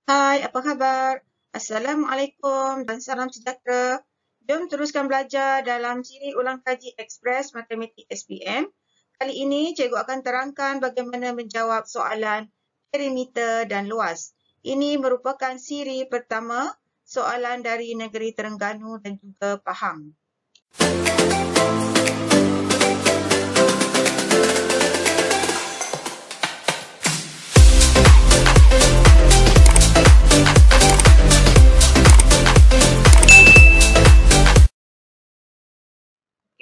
Hai, apa khabar? Assalamualaikum dan salam sejahtera. Jom teruskan belajar dalam siri ulang kaji Ekspres Matematik SPM. Kali ini, cikgu akan terangkan bagaimana menjawab soalan perimeter dan luas. Ini merupakan siri pertama soalan dari negeri Terengganu dan juga Pahang.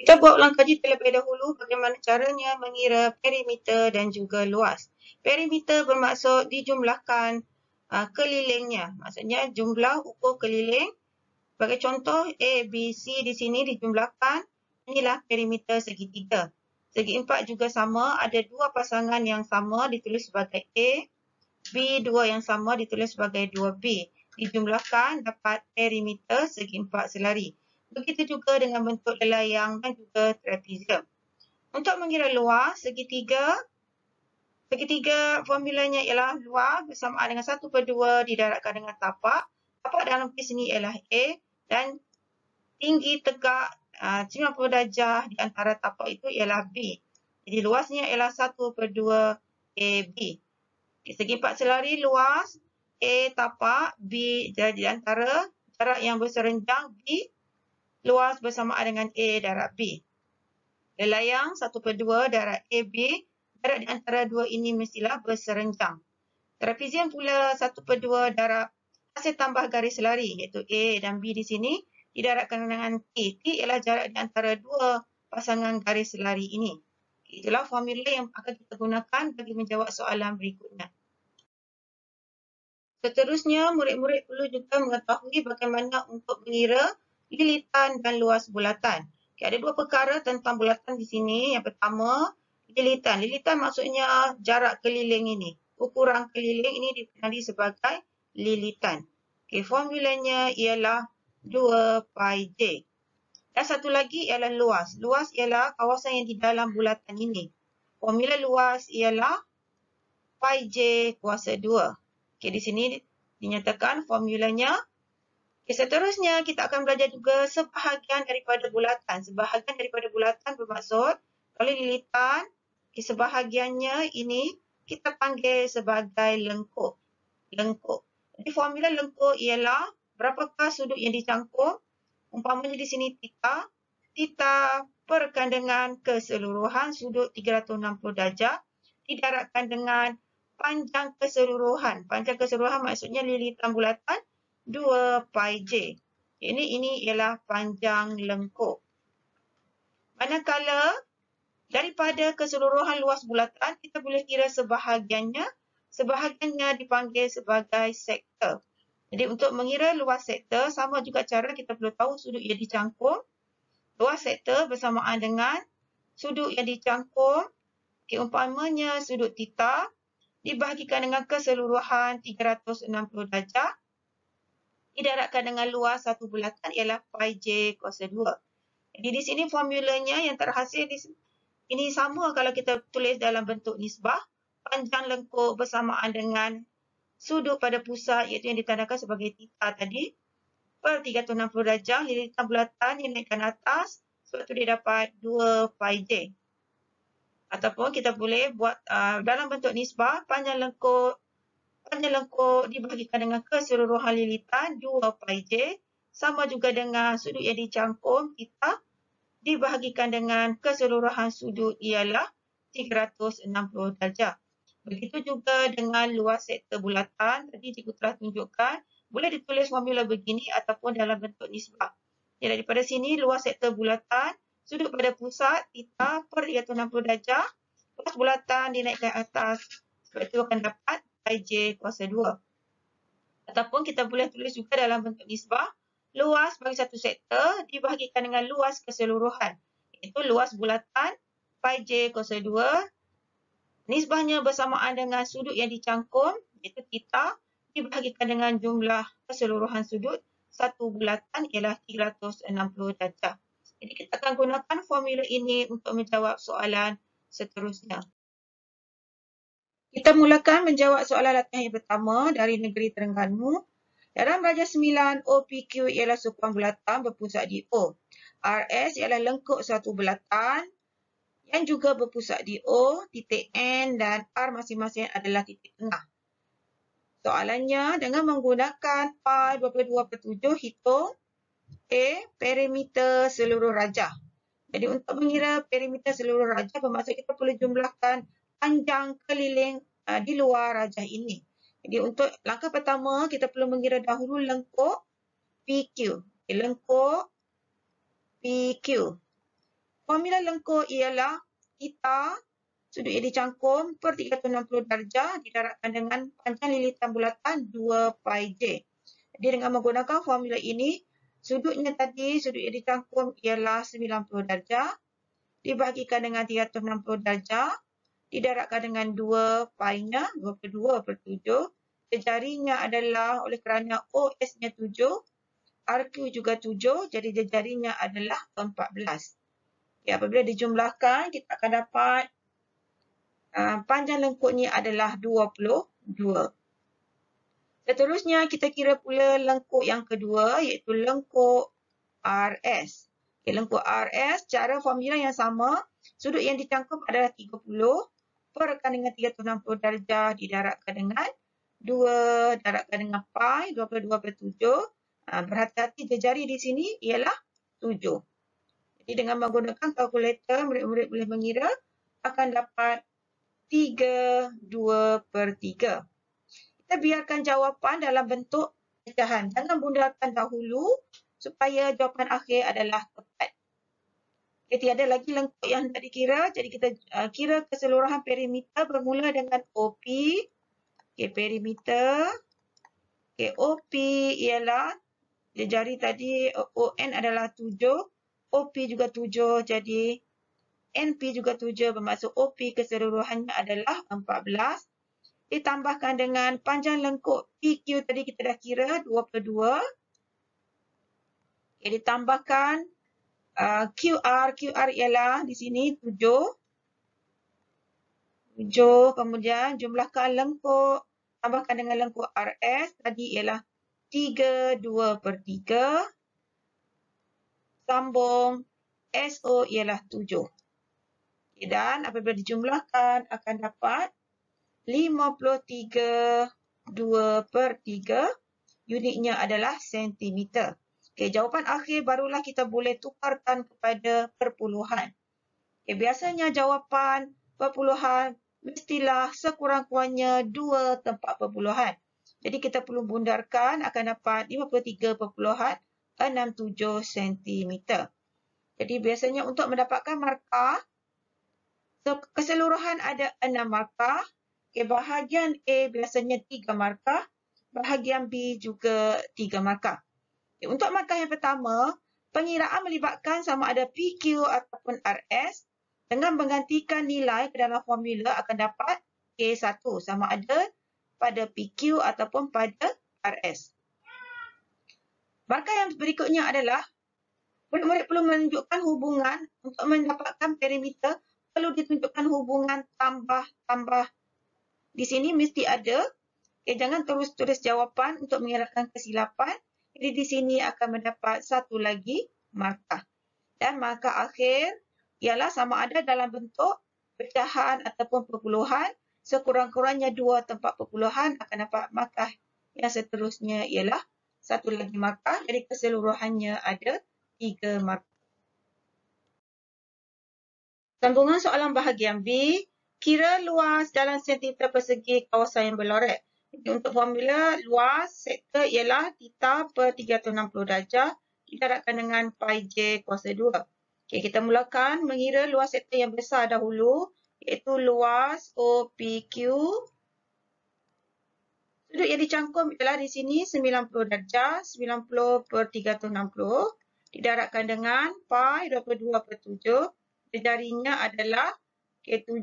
Kita buat ulang kaji terlebih dahulu bagaimana caranya mengira perimeter dan juga luas. Perimeter bermaksud dijumlahkan kelilingnya. Maksudnya jumlah ukur keliling. Sebagai contoh, A, B, C di sini dijumlahkan. Inilah perimeter segitiga. Segi empat juga sama. Ada dua pasangan yang sama ditulis sebagai A. B, dua yang sama ditulis sebagai 2B. Dijumlahkan dapat perimeter segi empat selari. Begitu juga dengan bentuk lelayang dan juga trapezium. Untuk mengira luas, segitiga formulanya ialah luas bersamaan dengan 1/2 didarabkan dengan tapak. Tapak dalam kes ini ialah A dan tinggi tegak 90 darjah di antara tapak itu ialah B. Jadi luasnya ialah 1/2 AB. Segi empat selari luas A tapak, B di antara jarak yang berserenjang B luas bersamaan dengan A darab B. Lelayang 1/2 darab AB, jarak di antara dua ini mestilah berserenjang. Trapezium pula 1/2 darab hasil tambah garis selari iaitu A dan B di sini didarabkan dengan T. T ialah jarak di antara dua pasangan garis selari ini. Itulah formula yang akan kita gunakan bagi menjawab soalan berikutnya. Seterusnya, murid-murid perlu juga mengetahui bagaimana untuk mengira lilitan dan luas bulatan. Ada dua perkara tentang bulatan di sini. Yang pertama, lilitan. Lilitan maksudnya jarak keliling ini. Ukuran keliling ini dikenali sebagai lilitan. Formulanya ialah 2 pi J. Dan satu lagi ialah luas. Luas ialah kawasan yang di dalam bulatan ini. Formula luas ialah pi J kuasa 2. Di sini dinyatakan formulanya. Seterusnya, kita akan belajar juga sebahagian daripada bulatan. Sebahagian daripada bulatan bermaksud, kalau lilitan, sebahagiannya ini kita panggil sebagai lengkuk. Lengkuk. Jadi formula lengkuk ialah berapakah sudut yang dicangkum. Umpamanya di sini theta. Theta perkan dengan keseluruhan sudut 360 darjah didarabkan dengan panjang keseluruhan. Panjang keseluruhan maksudnya lilitan bulatan 2 pi J. Ini ialah panjang lengkuk. Manakala daripada keseluruhan luas bulatan, kita boleh kira sebahagiannya. Sebahagiannya dipanggil sebagai sektor. Jadi untuk mengira luas sektor, sama juga cara kita perlu tahu sudut yang dicangkum. Luas sektor bersamaan dengan sudut yang dicangkum. Umpamanya sudut theta dibahagikan dengan keseluruhan 360 darjah. Didarabkan dengan luas satu bulatan ialah pi J kuasa 2. Jadi di sini formulanya yang terhasil ini sama kalau kita tulis dalam bentuk nisbah. Panjang lengkuk bersamaan dengan sudut pada pusat iaitu yang ditandakan sebagai theta tadi per 360 darjah lilitan bulatan yang naikkan atas. Sebab itu dia dapat 2 pi J. Ataupun kita boleh buat dalam bentuk nisbah panjang lengkuk dibahagikan dengan keseluruhan lilitan 2 pi J sama juga dengan sudut yang dicangkum theta dibahagikan dengan keseluruhan sudut ialah 360 darjah. Begitu juga dengan luas sektor bulatan. Tadi cikgu telah tunjukkan boleh ditulis formula begini ataupun dalam bentuk nisbah. Jadi daripada sini luas sektor bulatan sudut pada pusat theta per 360 darjah. Luas bulatan dinaikkan atas. Sebab itu akan dapat pi J kuasa 2. Ataupun kita boleh tulis juga dalam bentuk nisbah. Luas bagi satu sektor dibahagikan dengan luas keseluruhan. Iaitu luas bulatan pi J kuasa 2. Nisbahnya bersamaan dengan sudut yang dicangkum, iaitu theta, dibahagikan dengan jumlah keseluruhan sudut. Satu bulatan ialah 360 darjah. Jadi kita akan gunakan formula ini untuk menjawab soalan seterusnya. Kita mulakan menjawab soalan latihan yang pertama dari negeri Terengganu. Dalam Raja 9, OPQ ialah sokongan bulatan berpusat di O. RS ialah lengkuk suatu bulatan yang juga berpusat di O, titik N dan R masing-masing adalah titik tengah. Soalannya, dengan menggunakan pi 22/7 hitung perimeter seluruh rajah. Jadi untuk mengira perimeter seluruh rajah bermaksud kita perlu jumlahkan panjang keliling di luar rajah ini. Jadi untuk langkah pertama kita perlu mengira dahulu lengkuk PQ. Lengkuk PQ. Formula lengkuk ialah theta sudut yang dicangkum per 360 darjah didarabkan dengan panjang lilitan bulatan 2 pi j. Jadi dengan menggunakan formula ini, sudutnya tadi, sudut yang dicangkum ialah 90 darjah dibahagikan dengan 360 darjah didarabkan dengan 2 pi-nya 22/7. Jejarinya adalah oleh kerana OS-nya 7, RQ juga 7, jadi jejarinya adalah 14. Okay, apabila dijumlahkan, kita akan dapat panjang lengkuknya adalah 22. Seterusnya, kita kira pula lengkuk yang kedua, iaitu lengkuk RS. Okay, lengkuk RS, cara formula yang sama, sudut yang dicangkum adalah 30, perkan dengan 360 darjah didarabkan dengan 2, darabkan dengan pi, 22/7. Berhati-hati jejari di sini ialah 7. Jadi dengan menggunakan kalkulator, murid-murid boleh mengira akan dapat 3/2/3. Kita biarkan jawapan dalam bentuk pecahan. Jangan bundarkan dahulu supaya jawapan akhir adalah tepat. Okay, tiada lagi lengkuk yang hendak dikira. Jadi kita kira keseluruhan perimeter bermula dengan OP. Okay, perimeter. Okay, OP ialah jari tadi ON adalah 7. OP juga 7. Jadi NP juga 7 bermaksud OP keseluruhannya adalah 14. Ditambahkan dengan panjang lengkuk PQ tadi kita dah kira 2/2. Okay, ditambahkan QR ialah di sini 7. Kemudian jumlahkan lengkuk, tambahkan dengan lengkuk RS tadi ialah 3/2/3. Sambung SO ialah 7. Okay, dan apabila dijumlahkan akan dapat 53/2/3, unitnya adalah sentimeter. Okay, jawapan akhir barulah kita boleh tukarkan kepada perpuluhan. Okay, biasanya jawapan perpuluhan mestilah sekurang-kurangnya 2 tempat perpuluhan. Jadi kita perlu bundarkan akan dapat 53.67 cm. Jadi biasanya untuk mendapatkan markah, keseluruhan ada 6 markah. Okay, bahagian A biasanya 3 markah, bahagian B juga 3 markah. Okay, untuk markah yang pertama, pengiraan melibatkan sama ada PQ ataupun RS dengan menggantikan nilai ke dalam formula akan dapat K1 sama ada pada PQ ataupun pada RS. Markah yang berikutnya adalah murid-murid perlu menunjukkan hubungan untuk mendapatkan perimeter, perlu ditunjukkan hubungan tambah-tambah. Di sini mesti ada. Okay, jangan terus tulis jawapan untuk mengelakkan kesilapan. Jadi di sini akan mendapat satu lagi markah. Dan markah akhir ialah sama ada dalam bentuk pecahan ataupun perpuluhan. Sekurang-kurangnya 2 tempat perpuluhan akan dapat markah yang seterusnya ialah satu lagi markah. Jadi keseluruhannya ada 3 markah. Sambungan soalan bahagian B. Kira luas dalam sentimeter persegi kawasan yang berlorek. Jadi untuk formula luas sektor ialah theta per 360 darjah didarabkan dengan pi j kuasa 2. Okay, kita mulakan mengira luas sektor yang besar dahulu, iaitu luas OPQ. Sudut yang dicangkum ialah di sini 90 darjah, 90/360 didarabkan dengan pi 22/7. Jarinya adalah 7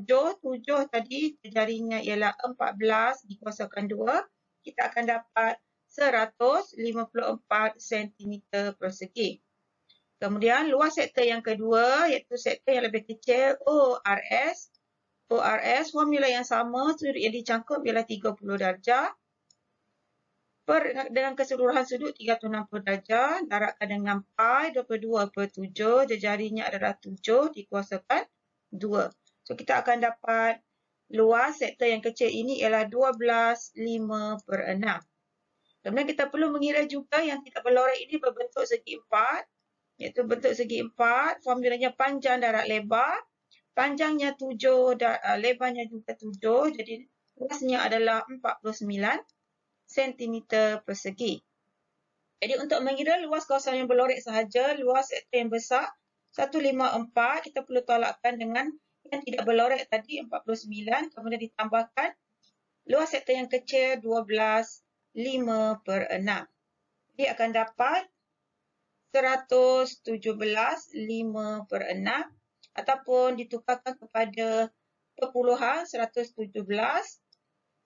tadi jarinya ialah 14 dikuasakan 2. Kita akan dapat 154 cm persegi. Kemudian luas sektor yang kedua iaitu sektor yang lebih kecil ORS. ORS, formula yang sama, sudut yang dicangkup ialah 30 darjah. Dengan keseluruhan sudut 360 darjah, darabkan dengan pi 22/7, jejarinya adalah 7 dikuasakan 2. So, kita akan dapat luas sektor yang kecil ini ialah 12/5/6. Kemudian kita perlu mengira juga yang tidak berlorek ini berbentuk segi 4, iaitu bentuk segi 4, formulanya panjang darat lebar, panjangnya 7 dan lebarnya juga 7, jadi luasnya adalah 49 cm persegi. Jadi untuk mengira luas kawasan yang berlorek sahaja, luas sektor yang besar 154, kita perlu tolakkan dengan yang tidak berlorek tadi 49, kemudian ditambahkan luas sektor yang kecil 12/5/6. Jadi akan dapat 117/5/6 ataupun ditukarkan kepada perpuluhan 117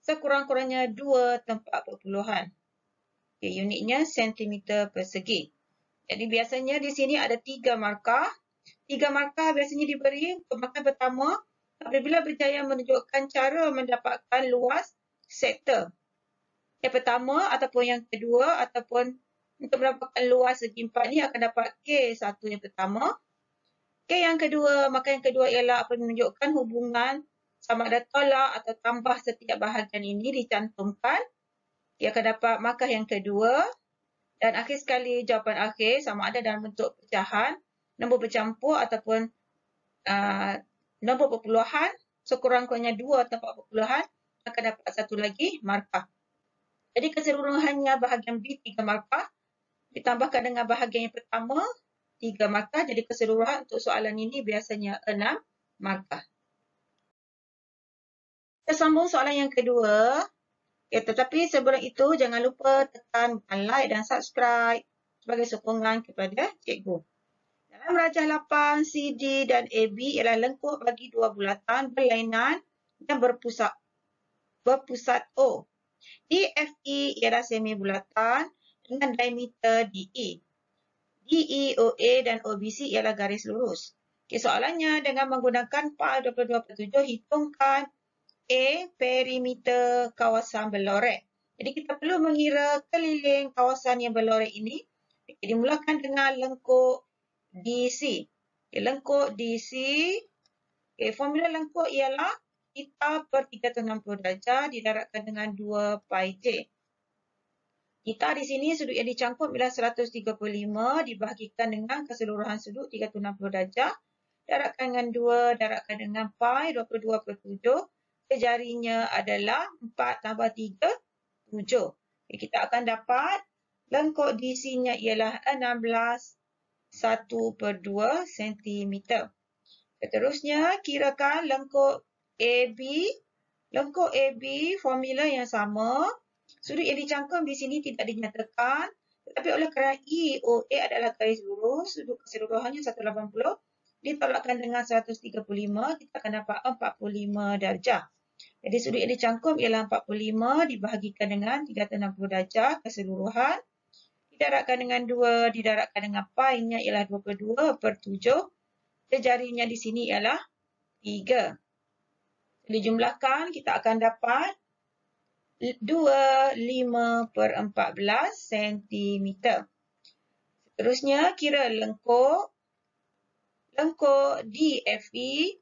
sekurang-kurangnya 2 tempat perpuluhan. Okay, unitnya sentimeter persegi. Jadi biasanya di sini ada 3 markah. 3 markah biasanya diberi untuk markah pertama apabila berjaya menunjukkan cara mendapatkan luas sektor. Yang pertama ataupun yang kedua ataupun untuk mendapatkan luas segi 4 ni akan dapat K1 yang pertama. K yang kedua, maka yang kedua ialah apa menunjukkan hubungan sama ada tolak atau tambah setiap bahagian ini dicantumkan. Ia akan dapat markah yang kedua. Dan akhir sekali jawapan akhir sama ada dalam bentuk pecahan, nombor bercampur ataupun nombor perpuluhan sekurang-kurangnya 2 tempat perpuluhan akan dapat satu lagi markah. Jadi keseluruhannya bahagian B 3 markah ditambahkan dengan bahagian yang pertama 3 markah. Jadi keseluruhan untuk soalan ini biasanya 6 markah. Kita sambung soalan yang kedua. Okay, tetapi sebelum itu jangan lupa tekan like dan subscribe sebagai sokongan kepada cikgu. Dalam rajah 8, CD dan AB ialah lengkuk bagi dua bulatan berlainan dan berpusat O. DFE ialah semi bulatan dengan diameter DE. DE, OA dan OBC ialah garis lurus. Okay, soalannya dengan menggunakan pi 22/7 hitungkan A, perimeter kawasan berlorek. Jadi kita perlu mengira keliling kawasan yang berlorek ini. Dimulakan dengan lengkuk DC. Okay, lengkuk DC, okay, formula lengkuk ialah theta per 360 darjah didarabkan dengan 2 pi J. Theta di sini sudut yang dicangkup ialah 135 dibahagikan dengan keseluruhan sudut 360 darjah. Darabkan dengan 2, darabkan dengan pi 22/7. Jarinya adalah 4 tambah 3, 7. Kita akan dapat lengkuk DC-nya ialah 16 1/2 cm. Seterusnya, kirakan lengkuk AB. Lengkuk AB formula yang sama. Sudut yang dicangkum di sini tidak dinyatakan. Tetapi oleh kerana EOA adalah garis lurus, sudut keseluruhannya 180. Ditolakkan dengan 135, kita akan dapat 45 darjah. Jadi sudut yang dicangkum ialah 45 dibahagikan dengan 360 darjah keseluruhan. Didarabkan dengan 2, didarabkan dengan pi-nya ialah 22/7. Jarinya di sini ialah 3. Dijumlahkan, kita akan dapat 25/14 cm. Seterusnya, kira lengkuk DFE.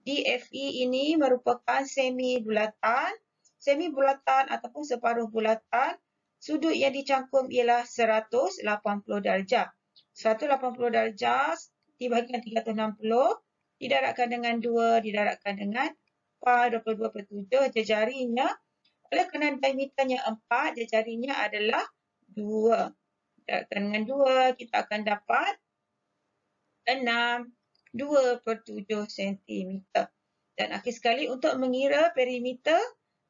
DFE ini merupakan semi bulatan. Semi bulatan ataupun separuh bulatan. Sudut yang dicangkum ialah 180 darjah. 180 darjah dibahagikan 360. Didarabkan dengan 2, didarabkan dengan pi 22/7. Jejarinya, oleh kerana diameternya 4, jejarinya adalah 2. Didarabkan dengan 2, kita akan dapat 6 2/7 cm. Dan akhir sekali untuk mengira perimeter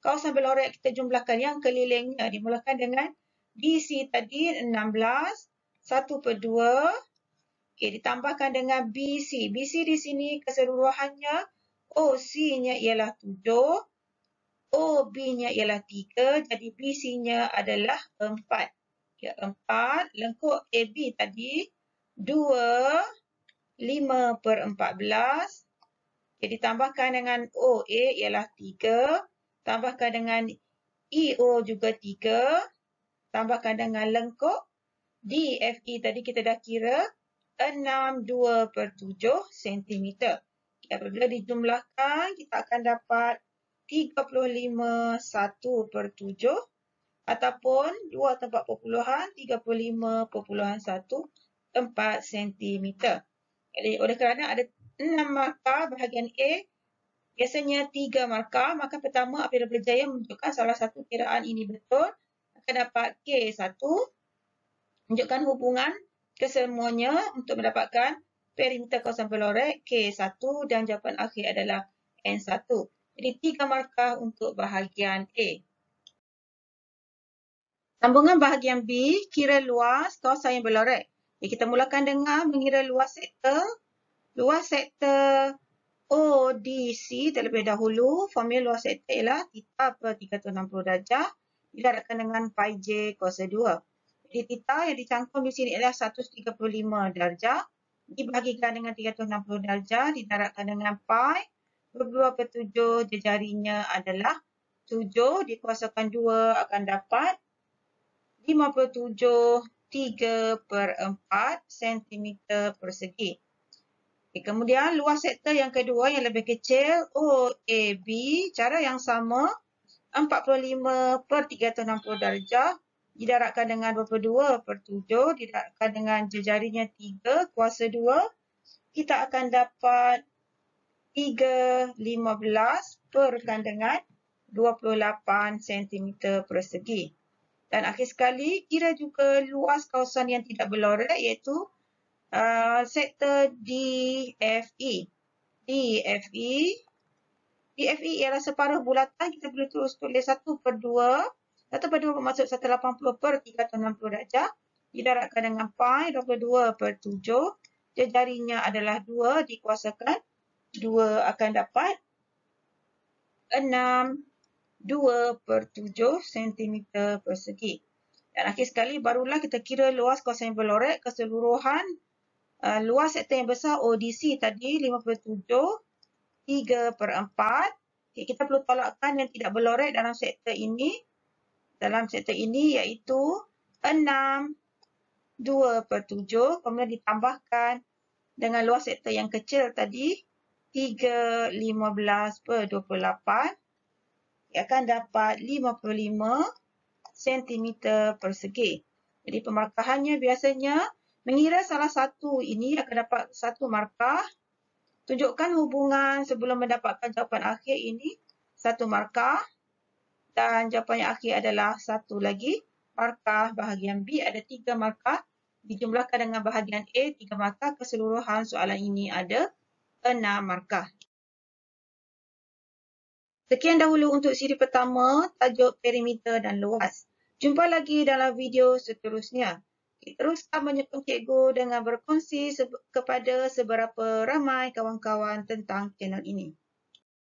kawasan berlorek kita jumlahkan yang kelilingnya. Dimulakan dengan BC tadi 16 1/2. Okay, ditambahkan dengan BC. BC di sini keseluruhannya OC-nya ialah 7. OB-nya ialah 3. Jadi BC-nya adalah 4. Okay, 4. Lengkuk AB tadi 2 5/14 Jadi ditambahkan dengan OA ialah 3, tambahkan dengan EO juga 3, tambahkan dengan lengkuk DFE tadi kita dah kira 62/7 cm. Apabila dijumlahkan, kita akan dapat 35/1/7 ataupun 2 tempat perpuluhan 35.14 cm. Jadi oleh kerana ada 6 markah bahagian A, biasanya 3 markah, maka pertama apabila berjaya menunjukkan salah satu kiraan ini betul, akan dapat K1, tunjukkan hubungan kesemuanya untuk mendapatkan perimeter kawasan pelorek K1 dan jawapan akhir adalah N1. Jadi 3 markah untuk bahagian A. Sambungan bahagian B, kira luas kawasan yang berlorek. Kita mulakan dengan mengira luas sektor. Luas sektor ODC terlebih dahulu. Formula luas sektor ialah theta per 360 darjah didarabkan dengan pi j kuasa 2. Jadi theta yang dicangkum di sini adalah 135 darjah dibahagikan dengan 360 darjah didarabkan dengan pi. 22/7 jejarinya adalah 7 dikuasakan 2 akan dapat 57/3/4 cm persegi. Kemudian luas sektor yang kedua yang lebih kecil OAB, cara yang sama 45/360 darjah didarabkan dengan 22/7 didarabkan dengan jejarinya 3 kuasa 2, kita akan dapat 315 dengan 28 cm persegi. Dan akhir sekali, kira juga luas kawasan yang tidak berlorek iaitu sektor DFE. DFE ialah separuh bulatan, kita boleh terus tulis 1/2. 1/2 bermaksud 180/360 darjah. Didarabkan dengan pi 22/7. Jejarinya adalah 2 dikuasakan 2 akan dapat 62/7 cm persegi. Dan akhir sekali barulah kita kira luas kawasan yang berlorek keseluruhan. Luas sektor yang besar ODC tadi 57, 3/4. Kita perlu tolakkan yang tidak berlorek dalam sektor ini. Dalam sektor ini iaitu 6, 2/7. Kemudian ditambahkan dengan luas sektor yang kecil tadi 315/28. Ia akan dapat 55 cm persegi. Jadi pemarkahannya biasanya mengira salah satu ini akan dapat 1 markah. Tunjukkan hubungan sebelum mendapatkan jawapan akhir ini 1 markah. Dan jawapan yang akhir adalah 1 lagi markah. Bahagian B ada 3 markah. Dijumlahkan dengan bahagian A 3 markah. Keseluruhan soalan ini ada 6 markah. Sekian dahulu untuk siri pertama, tajuk perimeter dan luas. Jumpa lagi dalam video seterusnya. Teruskan menyokong cikgu dengan berkongsi kepada seberapa ramai kawan-kawan tentang channel ini.